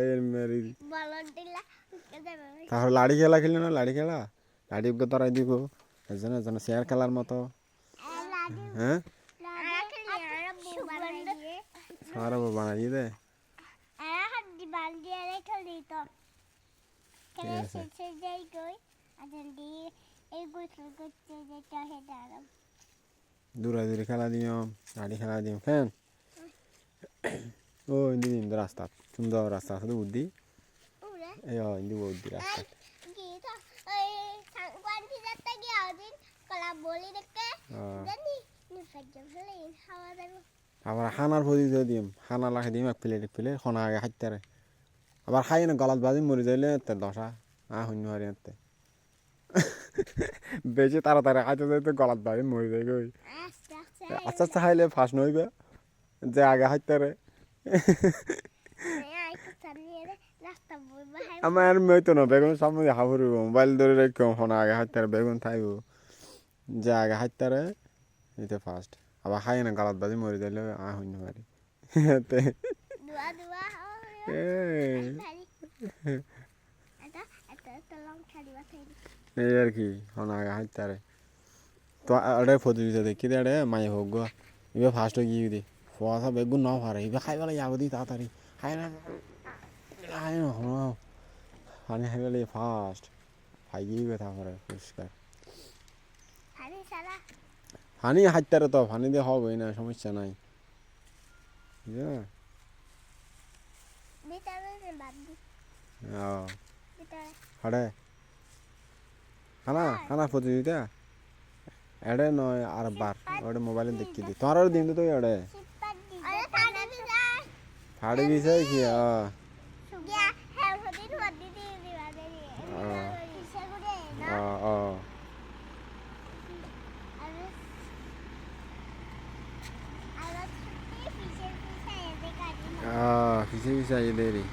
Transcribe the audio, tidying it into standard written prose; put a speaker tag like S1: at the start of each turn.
S1: এর মেরি
S2: বলন্টিলা দেবে
S1: তাহলে লাড়ি খেলা খেলি না লাড়ি খেলা লাড়ি ওকে তরাই দিব এজন এজন শেয়ার খেলার মতো হ্যাঁ আর বানাই দে দূরে দূরে খেলা দিও লাড়ি খেলা দিও কেন ও ইন্দি ইন্দি রাস্তা সুন্দর রাস্তা আছে বুদ্ধি এই ইন্দি বুদ্ধি রাস্তা আবার খানার ফজি দিয়ে দিম খানা লাখে দিম এক প্লেট খানা আগে খাইতে আবার খাই না গলাত বাজি মরি যাইলে দশা শূন্য হারি বেশি তাড়াতাড়ি খাইতে যাইতে গলাত বাজি মরি যাই গই আস্তে আস্তে খাইলে ফাঁস নইবে যে আগে খাইতে আমার মেয়ে তো না বেগুন সামনে দেখা ফুরব মোবাইল ধরে রেখে খানা আগে খাইতে বেগুন খাইব যে আগে খাইতে এটা ফার্স্ট আবার খাই না গলাত বাজি মরি যাইলে শূন্য হারি এই আর কি খানা আগে খাইতে তো আরে ফটো দিতে দেখি দে আরে মাই হোক গো এবার ফার্স্ট গিয়ে দি ফসা বেগুন নাও পারে এবার খাই বেলা যাবো দি তাড়াতাড়ি খাই না পানি খাই বেলা ফার্স্ট খাই গিয়ে তারপরে পরিষ্কার পানি হাঁটতে তো পানি দিয়ে হবে না সমস্যা নাই হরে খানা খানা প্রতিযোগিতা এড়ে নয় আর বার ওটা মোবাইলে দেখি দি তোমার দিন তো এড়ে ফাড়ি বিষয় কি পিছিয়ে পিছিয়ে দেরি